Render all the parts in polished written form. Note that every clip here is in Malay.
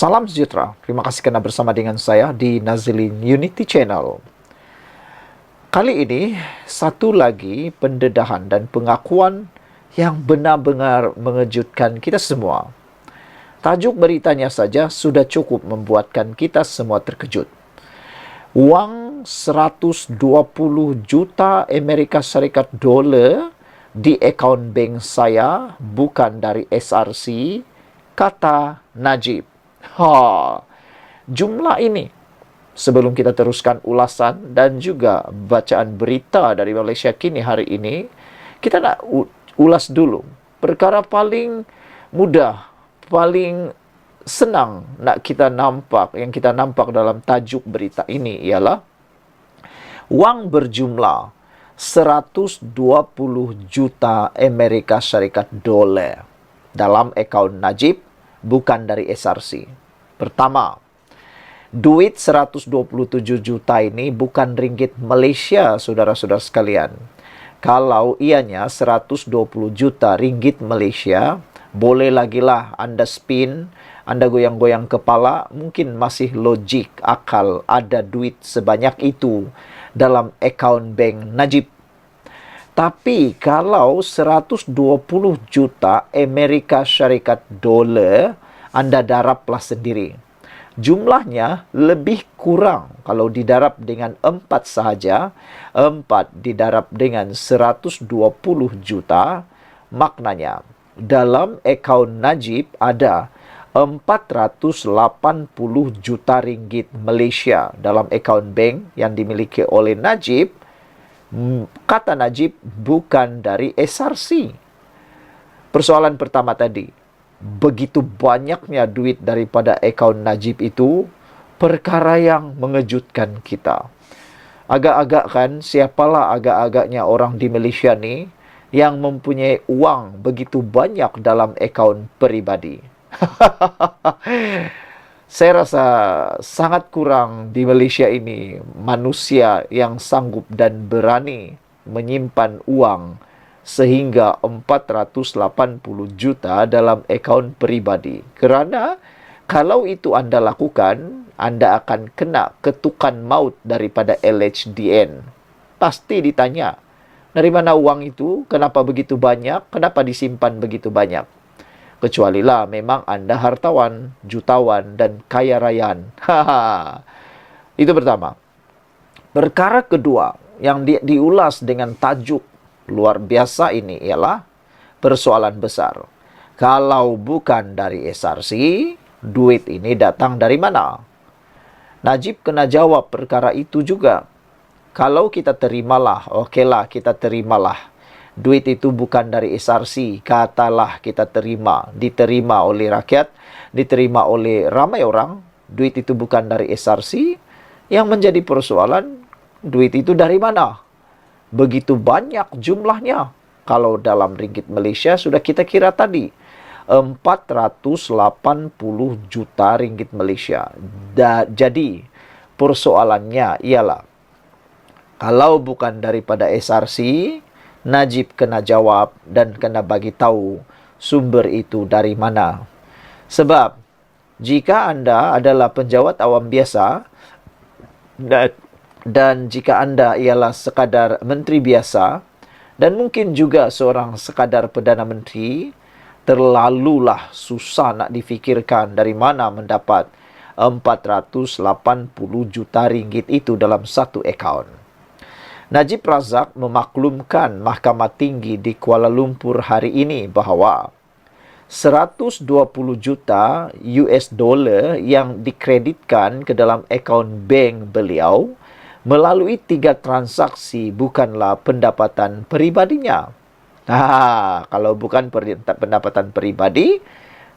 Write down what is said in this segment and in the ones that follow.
Salam sejahtera. Terima kasih karena bersama dengan saya di Nazilin Unity Channel. Kali ini, satu lagi pendedahan dan pengakuan yang benar-benar mengejutkan kita semua. Tajuk beritanya saja sudah cukup membuatkan kita semua terkejut. Wang 120 juta Amerika Syarikat dolar di akaun bank saya bukan dari SRC, kata Najib. Jumlah ini, sebelum kita teruskan ulasan dan juga bacaan berita dari Malaysia Kini hari ini, kita nak ulas dulu perkara paling mudah, paling senang nak kita nampak, yang kita nampak dalam tajuk berita ini ialah wang berjumlah 120 juta Amerika Syarikat dolar dalam akaun Najib, bukan dari SRC. Pertama, duit 127 juta ini bukan ringgit Malaysia, saudara-saudara sekalian. Kalau ianya 120 juta ringgit Malaysia, boleh lagilah Anda spin, Anda goyang-goyang kepala, mungkin masih logik akal ada duit sebanyak itu dalam akaun bank Najib. Tapi kalau 120 juta Amerika Syarikat dolar, Anda darablah sendiri. Jumlahnya lebih kurang kalau didarab dengan 4 sahaja. 4 didarab dengan 120 juta, maknanya dalam akaun Najib ada 480 juta ringgit Malaysia dalam akaun bank yang dimiliki oleh Najib. Kata Najib, bukan dari SRC. Persoalan pertama tadi, begitu banyaknya duit daripada akaun Najib itu, perkara yang mengejutkan kita. Agak-agak kan, siapalah agak-agaknya orang di Malaysia ni yang mempunyai uang begitu banyak dalam akaun peribadi. Saya rasa sangat kurang di Malaysia ini manusia yang sanggup dan berani menyimpan uang sehingga 480 juta dalam akaun peribadi. Kerana kalau itu Anda lakukan, Anda akan kena ketukan maut daripada LHDN. Pasti ditanya, dari mana uang itu? Kenapa begitu banyak? Kenapa disimpan begitu banyak? Kecualilah memang Anda hartawan, jutawan, dan kaya rayaan. Itu pertama. Perkara kedua yang diulas dengan tajuk luar biasa ini ialah persoalan besar. Kalau bukan dari SRC, duit ini datang dari mana? Najib kena jawab perkara itu juga. Kalau kita terimalah, okeylah kita terimalah. Duit itu bukan dari SRC, katalah kita terima, diterima oleh rakyat, diterima oleh ramai orang, duit itu bukan dari SRC. Yang menjadi persoalan, duit itu dari mana? Begitu banyak jumlahnya. Kalau dalam ringgit Malaysia sudah kita kira tadi, 480 juta ringgit Malaysia. Jadi, persoalannya ialah, kalau bukan daripada SRC, Najib kena jawab dan kena bagi tahu sumber itu dari mana. Sebab jika Anda adalah penjawat awam biasa dan jika Anda ialah sekadar menteri biasa dan mungkin juga seorang sekadar Perdana Menteri, terlalulah susah nak difikirkan dari mana mendapat 480 juta ringgit itu dalam satu akaun. Najib Razak memaklumkan Mahkamah Tinggi di Kuala Lumpur hari ini bahawa 120 juta US dollar yang dikreditkan ke dalam akaun bank beliau melalui 3 transaksi bukanlah pendapatan peribadinya. Kalau bukan pendapatan peribadi,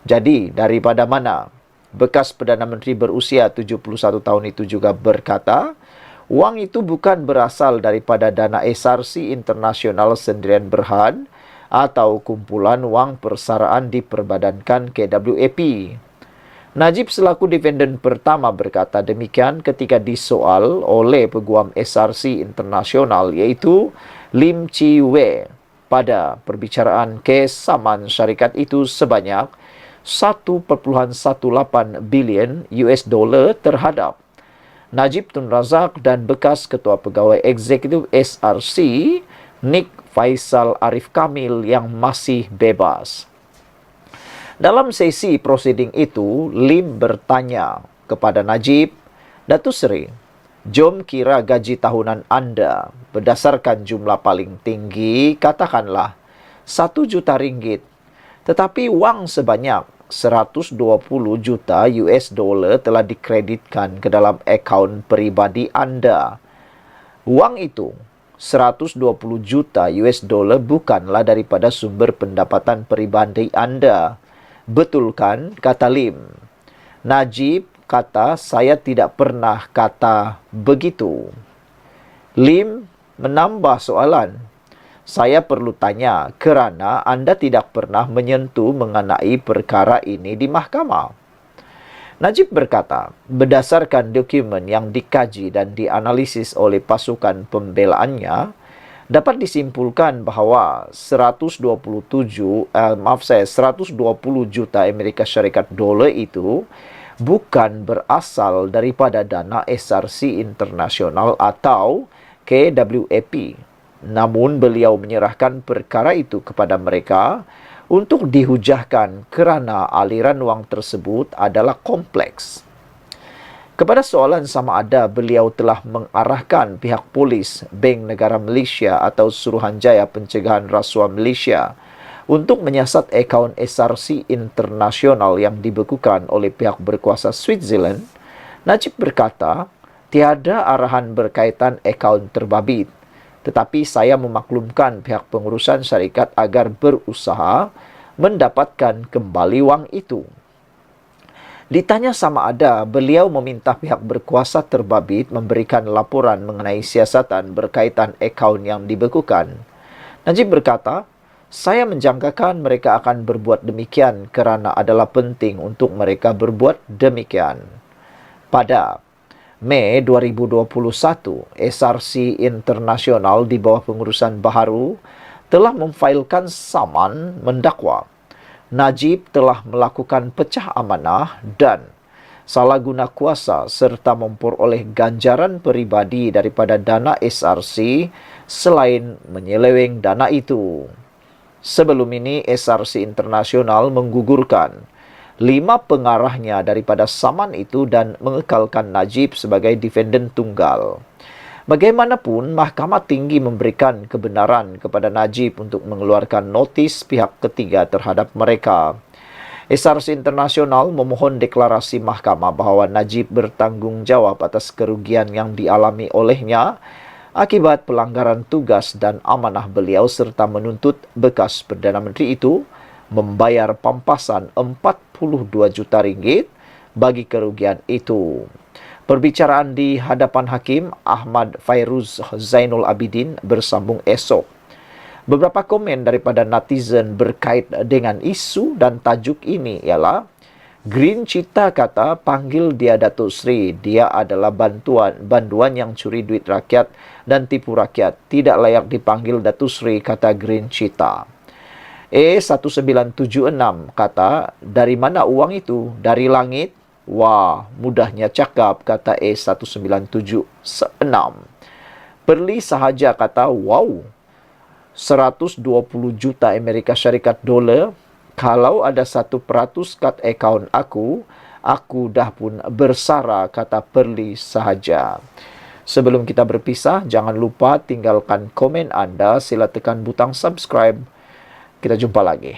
jadi daripada mana? Bekas Perdana Menteri berusia 71 tahun itu juga berkata, wang itu bukan berasal daripada dana SRC Internasional Sendirian Berhad atau kumpulan wang persaraan diperbadankan KWAP. Najib selaku defendant pertama berkata demikian ketika disoal oleh peguam SRC Internasional iaitu Lim Chi Wei pada perbicaraan kes saman syarikat itu sebanyak 1,18 bilion US dollar terhadap Najib Tun Razak dan bekas Ketua Pegawai Eksekutif SRC Nik Faisal Arif Kamil yang masih bebas. Dalam sesi prosiding itu, Lim bertanya kepada Najib, "Datuk Seri, jom kira gaji tahunan anda berdasarkan jumlah paling tinggi, katakanlah 1 juta ringgit. Tetapi wang sebanyak 120 juta US dollar telah dikreditkan ke dalam akaun peribadi anda. Wang itu, 120 juta US dollar bukanlah daripada sumber pendapatan peribadi anda. Betul kan?" kata Lim. Najib kata, "Saya tidak pernah kata begitu." Lim menambah soalan, "Saya perlu tanya kerana anda tidak pernah menyentuh mengenai perkara ini di mahkamah." Najib berkata, berdasarkan dokumen yang dikaji dan dianalisis oleh pasukan pembelaannya, dapat disimpulkan bahawa 120 juta Amerika Syarikat dolar itu bukan berasal daripada dana SRC Internasional atau KWAP. Namun beliau menyerahkan perkara itu kepada mereka untuk dihujahkan kerana aliran wang tersebut adalah kompleks. Kepada soalan sama ada beliau telah mengarahkan pihak polis Bank Negara Malaysia atau Suruhanjaya Pencegahan Rasuah Malaysia untuk menyiasat akaun SRC Internasional yang dibekukan oleh pihak berkuasa Switzerland, Najib berkata, "Tiada arahan berkaitan akaun terbabit, tetapi saya memaklumkan pihak pengurusan syarikat agar berusaha mendapatkan kembali wang itu." Ditanya sama ada beliau meminta pihak berkuasa terbabit memberikan laporan mengenai siasatan berkaitan akaun yang dibekukan. Najib berkata, "Saya menjangkakan mereka akan berbuat demikian kerana adalah penting untuk mereka berbuat demikian." Pada Mei 2021, SRC Internasional di bawah pengurusan baharu telah memfailkan saman mendakwa Najib telah melakukan pecah amanah dan salah guna kuasa serta memperoleh ganjaran peribadi daripada dana SRC selain menyeleweng dana itu. Sebelum ini, SRC Internasional menggugurkan 5 pengarahnya daripada saman itu dan mengekalkan Najib sebagai defendant tunggal. Bagaimanapun, Mahkamah Tinggi memberikan kebenaran kepada Najib untuk mengeluarkan notis pihak ketiga terhadap mereka. SRC Internasional memohon deklarasi mahkamah bahawa Najib bertanggungjawab atas kerugian yang dialami olehnya akibat pelanggaran tugas dan amanah beliau serta menuntut bekas Perdana Menteri itu membayar pampasan 42 juta ringgit bagi kerugian itu. Perbicaraan di hadapan Hakim Ahmad Fairuz Zainul Abidin bersambung esok. Beberapa komen daripada netizen berkait dengan isu dan tajuk ini ialah, Green Cheetah kata, "Panggil dia Datuk Seri, dia adalah banduan yang curi duit rakyat dan tipu rakyat. Tidak layak dipanggil Datuk Seri," kata Green Cheetah. E1976 kata, "Dari mana uang itu? Dari langit?" "Wah, mudahnya cakap," kata E1976. Perli sahaja kata, "Wow, 120 juta Amerika Syarikat dolar. Kalau ada 1% kat akaun aku dah pun bersara," kata Perli sahaja. Sebelum kita berpisah, jangan lupa tinggalkan komen anda. Sila tekan butang subscribe. Kita jumpa lagi.